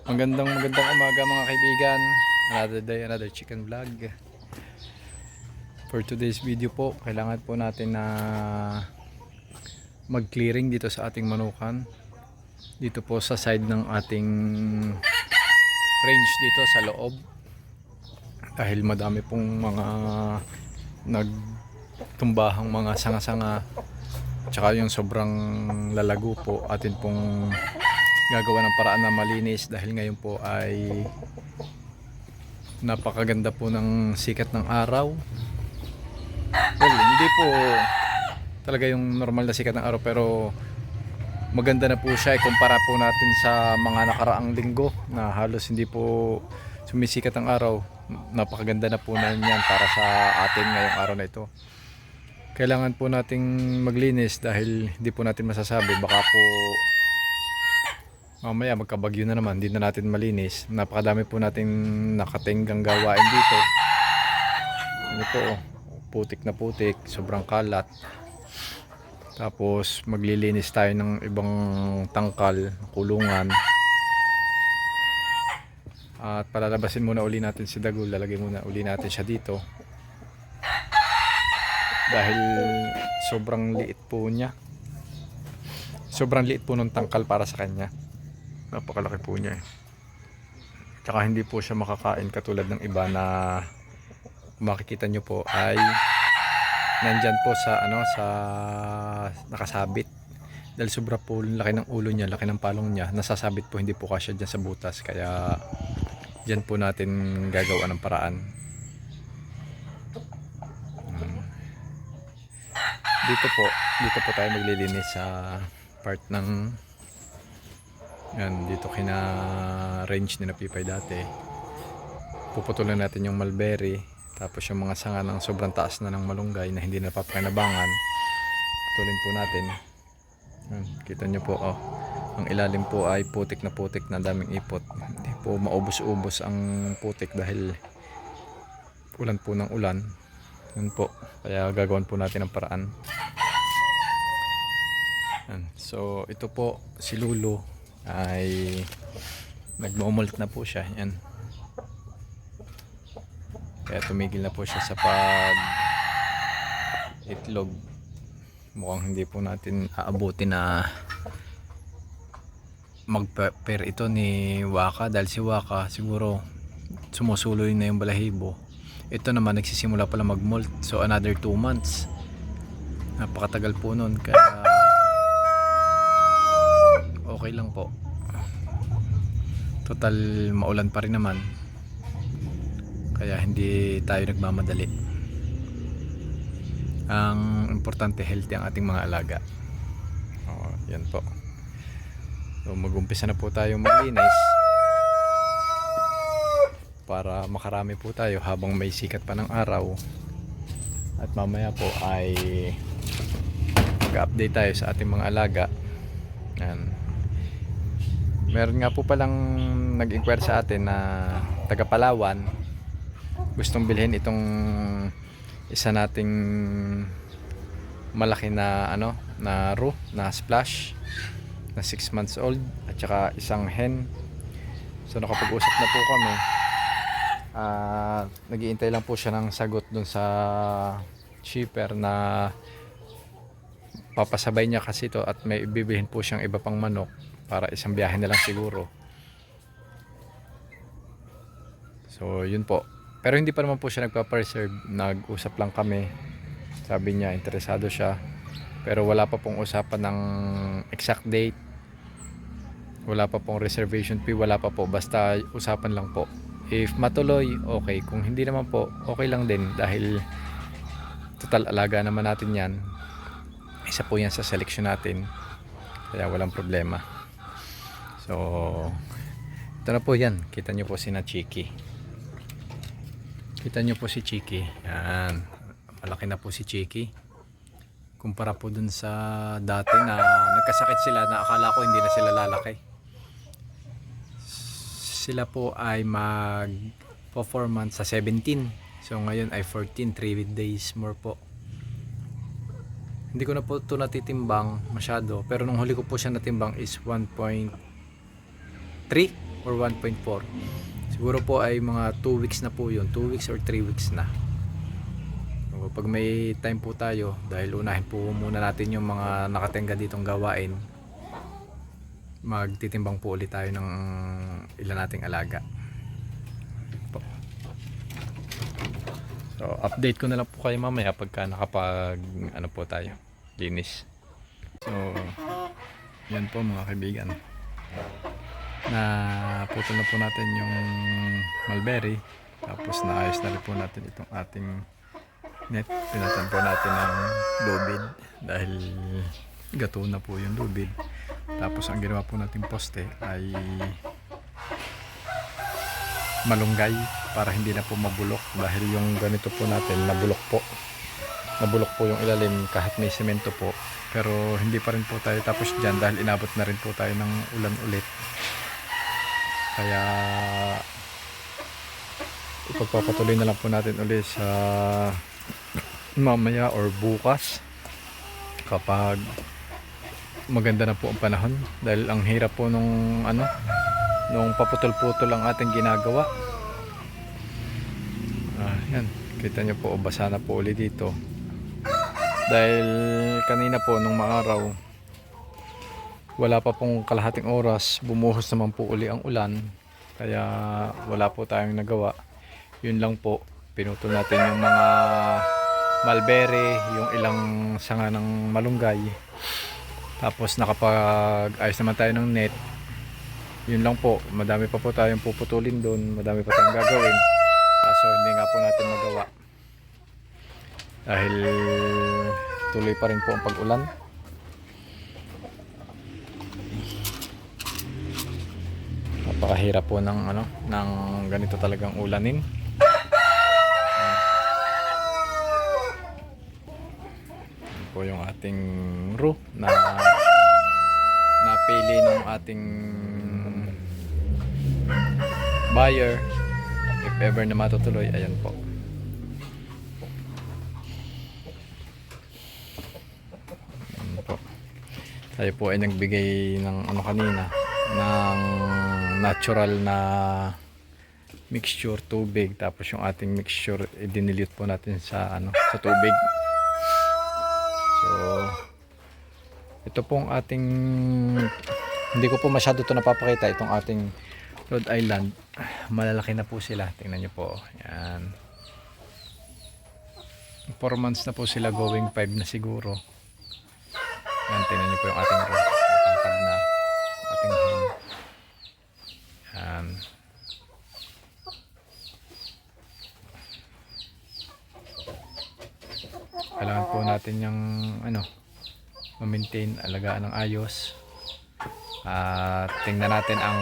Magandang umaga mga kaibigan. Another day, another chicken vlog. For today's video po, kailangan po natin na mag-clearing dito sa ating manukan. Dito po sa side ng ating range dito sa loob. Dahil madami pong mga nagtumbahang mga sanga-sanga. Tsaka yung sobrang lalago po, atin pong gagawa ng paraan na malinis dahil ngayon po ay napakaganda po ng sikat ng araw. Well, hindi po talaga yung normal na sikat ng araw, pero maganda na po siya ikumpara po natin sa mga nakaraang linggo na halos hindi po sumisikat ang araw. Napakaganda na po na yan para sa atin ngayong araw na ito. Kailangan po nating maglinis dahil hindi po natin masasabi, baka po mamaya magkabagyo na naman, hindi na natin malinis. Napakadami po nating nakatinggang gawain dito. Ano po, putik na putik, sobrang kalat. Tapos maglilinis tayo ng ibang tangkal, kulungan. At palalabasin muna uli natin si Dagul, lalagay muna uli natin siya dito. Dahil sobrang liit po niya. Sobrang liit po ng tangkal para sa kanya. Napakalaki po niya. Tsaka hindi po siya makakain katulad ng iba na makikita nyo po ay nandyan po sa sa nakasabit. Dahil sobra po laki ng ulo niya, laki ng palong niya, nasasabit po, hindi po kasya dyan sa butas. Kaya dyan po natin gagawa ng paraan. Dito po tayo maglilinis sa part ng yan, dito kina range ni Napipay dati. Puputulan natin yung mulberry, tapos yung mga sanga ng sobrang taas na ng malunggay na hindi napapakinabangan, putulin po natin. Yan, kita nyo po, ang ilalim po ay putik na daming ipot. Hindi po maubos-ubos ang putik dahil ulan po ng ulan. Yan po, kaya gagawin po natin ang paraan. Yan. So ito po si Lulu ay nagmumult na po siya. Yan. Kaya tumigil na po siya sa pag itlog. Mukhang hindi po natin aabutin na mag-pair ito ni Waka, dahil si Waka siguro sumusuloy na yung balahibo. Ito naman nagsisimula pala mag-molt, so another 2 months. Napakatagal po nun, kaya okay lang po. Total maulan pa rin naman, kaya hindi tayo nagmamadali. Ang importante, healthy ang ating mga alaga. Yan po. So mag-umpisa na po tayo maglinis para makarami po tayo habang may sikat pa ng araw. At mamaya po ay mag-update tayo sa ating mga alaga. Yan. Meron nga po palang nag-inquire sa atin na taga Palawan, gustong bilhin itong isa nating malaki na na roux na splash na 6 months old at saka isang hen. So nakapag-usap na po kami. Nag-iintay lang po siya ng sagot dun sa shipper na papasabay niya kasi ito, at may ibibilhin po siyang iba pang manok para isang biyahe na lang siguro. So yun po, pero hindi pa naman po siya nagpa-preserve. Nag-usap lang kami, sabi niya interesado siya, pero wala pa pong usapan ng exact date, wala pa pong reservation fee, wala pa po, basta usapan lang po. If matuloy, okay. Kung hindi naman po, okay lang din, dahil total alaga naman natin yan. Isa po yan sa selection natin, kaya walang problema. So ito na po yan, kita nyo po si na Chiki. Kita nyo po si Chiki. Yan, malaki na po si Chiki kumpara po dun sa dati na nagkasakit sila na akala ko hindi na sila lalaki. Sila po ay mag 4 months sa 17, so ngayon ay 14, 3 days more po. Hindi ko na po ito natitimbang masyado, pero nung huli ko po siya natimbang is 1.3 or 1.4. Siguro po ay mga 2 weeks na po yun, 2 weeks or 3 weeks na. So, pag may time po tayo, dahil unahin po muna natin yung mga nakatenga ditong gawain, magtitimbang po ulit tayo ng ilan nating alaga po. So update ko na lang po kayo mamaya pagka nakapag ano po tayo, linis. So yan po mga kaibigan, na putol na po natin yung mulberry, tapos naayos na rin po natin itong ating net. Pinatan po natin ng lubid dahil gato na po yung lubid. Tapos ang ginawa po nating poste ay malunggay para hindi na po mabulok, dahil yung ganito po natin nabulok po yung ilalim kahit may semento po, pero hindi pa rin po tayo tapos dyan dahil inabot na rin po tayo ng ulan ulit. Kaya ipagpapatuloy na lang po natin ulit sa mamaya or bukas kapag maganda na po ang panahon, dahil ang hirap po nung paputol-putol ang ating ginagawa. Yan, kita nyo po, basa na po ulit dito dahil kanina po nung maaraw, wala pa pong kalahating oras, bumuhos naman po uli ang ulan, kaya wala po tayong nagawa. Yun lang po, pinutol natin yung mga mulberry, yung ilang sanga ng malunggay, tapos nakapag-ayos naman tayo ng net. Yun lang po, madami pa po tayong puputulin doon, madami pa tayong gagawin, kaso hindi nga po natin magawa dahil tuloy pa rin po ang pag-ulan. Napakahirap po ng ng ganito talagang ulanin. Yan po yung ating roux na napili ng ating buyer, if ever na matutuloy. Ayan po. Ayan po. Tayo po ay nagbigay ng kanina, ng natural na mixture tubig, tapos yung ating mixture dinilute po natin sa sa tubig. So ito pong ating, hindi ko po masyado ito napapakita, itong ating Rhode Island. Malalaki na po sila, tingnan nyo po. Yan, 4 months na po sila, going 5 na siguro. Yan, tingnan nyo po yung ating roux, tangkad na ating hen. Yan, kailangan po natin yung ma-maintain, alagaan ng ayos. At tingnan natin ang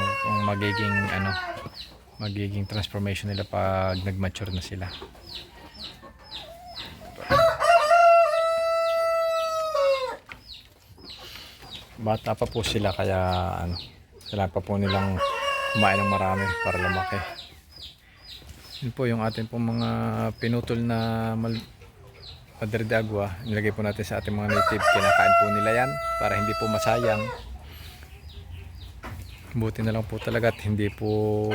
magiging transformation nila pag nag-mature na sila. Bata pa po sila, kaya kailangan pa po nilang kumain ng marami para lumaki. Yun po yung ating po mga pinutol na Madre de Agua, nilagay po natin sa ating mga native. Kinakain po nila yan para hindi po masayang. Buti na lang po talaga at hindi po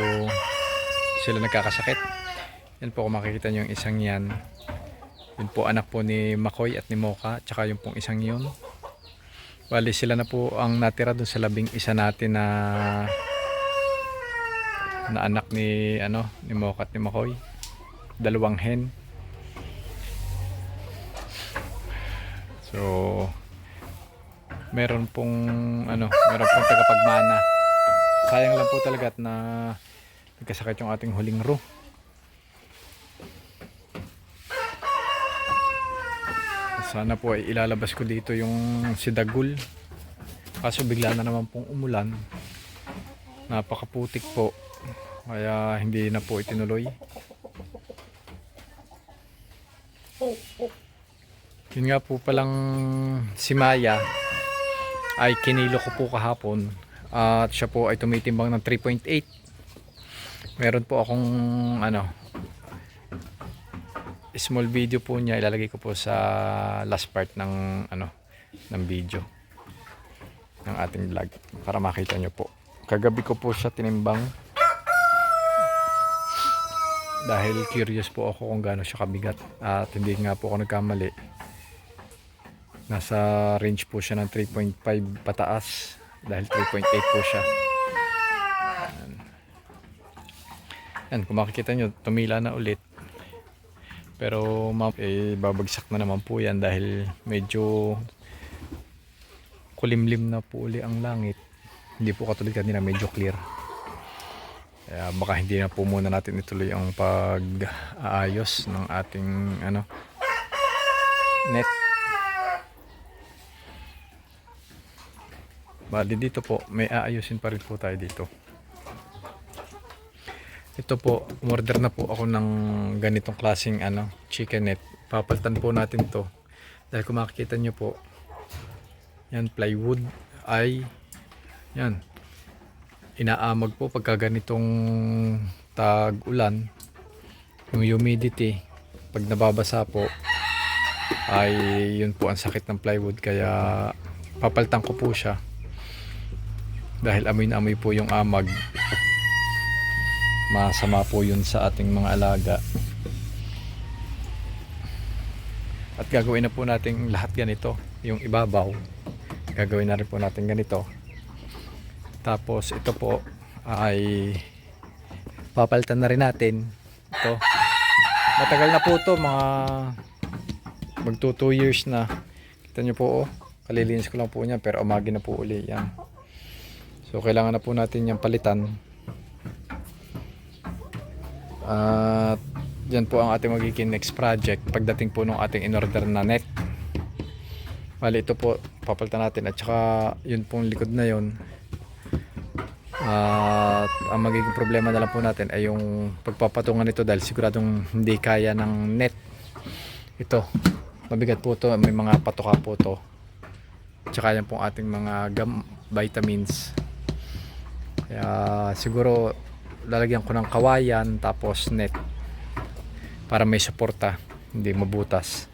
sila nagkakasakit. Yan po, kung makikita nyo yung isang yan, yun po anak po ni Makoy at ni Mocha, tsaka yung pong isang yun. Bali sila na po ang natira dun sa 11 natin na anak ni ni Mocha at ni Makoy. 2 hen. So meron pong tagapagmana. Sayang lang po talaga at nagkasakit yung ating huling roux. Sana po ay ilalabas ko dito yung si Dagul, kaso bigla na naman pong umulan, napakaputik po, kaya hindi na po itinuloy. Yun nga po palang si Maya ay kinilo ko po kahapon at siya po ay tumitimbang ng 3.8. Meron po akong small video po niya, ilalagay ko po sa last part ng ng video ng ating vlog para makita nyo po Kagabi ko po siya tinimbang dahil curious po ako kung gaano siya kabigat, at hindi nga po ako nagkamali. Nasa range po siya ng 3.5 pataas dahil 3.8 po siya. Yan, kung makikita nyo, tumila na ulit. Pero babagsak na naman po yan dahil medyo kulimlim na po uli ang langit. Hindi po katulad kanina, medyo clear. Kaya baka hindi na po muna natin ituloy ang pag-aayos ng ating net. Bali dito po, may aayusin pa rin po tayo dito. Ito po, umorder na po ako ng ganitong klaseng chicken net. Papalitan po natin to. Dahil kung makikita nyo po, yan, plywood ay yan, inaamag po pagka ganitong tag-ulan. Yung humidity, pag nababasa po, ay yun po ang sakit ng plywood. Kaya papalitan ko po siya. Dahil amoy na amoy po yung amag. Masama po yun sa ating mga alaga. At gagawin na po natin lahat ganito. Yung ibabaw, gagawin na rin po natin ganito. Tapos ito po ay papalitan na rin natin. Ito, matagal na po to, mga magto 2 years na. Kita nyo po, kalilinis ko lang po niya, pero umagi na po uli yan. So kailangan na po natin yung palitan. At yan po ang ating magiging next project pagdating po ng ating in-order na net. Bali ito po papalitan natin, at saka yun pong likod na yun. At ang magiging problema na lang po natin ay yung pagpapatungan nito, dahil siguradong hindi kaya ng net. Ito, mabigat po to, may mga patoka po to. At saka yan pong ating mga vitamins. Kaya siguro lalagyan ko ng kawayan tapos net para may suporta, hindi mabutas.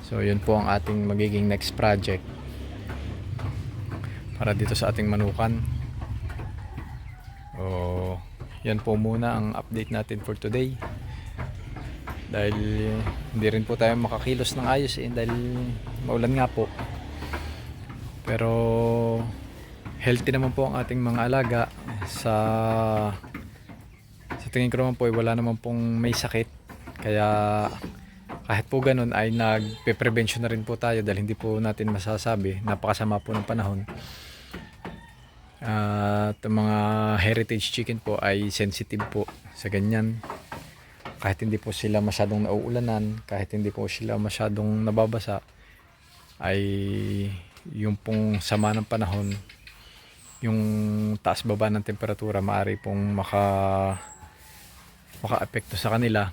So yun po ang ating magiging next project para dito sa ating manukan. So yan po muna ang update natin for today, dahil hindi rin po tayo makakilos ng ayos dahil maulan nga po. Pero healthy naman po ang ating mga alaga. Sa tingin ko naman po ay wala naman pong may sakit. Kaya kahit po ganun ay nagpe-prevention na rin po tayo, dahil hindi po natin masasabi, napakasama po ng panahon. At mga heritage chicken po ay sensitive po sa ganyan. Kahit hindi po sila masyadong nauulanan, kahit hindi po sila masyadong nababasa, ay yung pong sama ng panahon, yung taas baba ng temperatura, maaari pong maka-apekto sa kanila.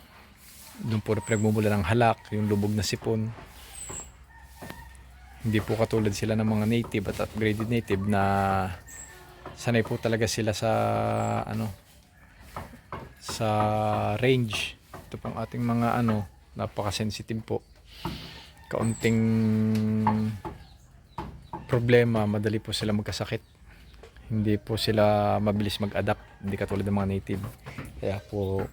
Doon po pinagmumula ng halak, yung lubog na sipon. Hindi po katulad sila ng mga native at upgraded native na sanay po talaga sila sa sa range. Ito pong ating mga napaka-sensitive po. Kaunting problema, madali po sila magkasakit. Hindi po sila mabilis mag-adapt, hindi katulad ng mga native. Kaya po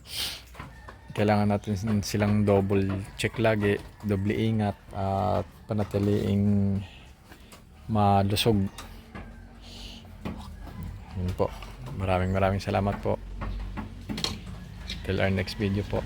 kailangan natin silang double check lagi, doble ingat, at panatiliing malusog. Yun po. Maraming salamat po. Till our next video po.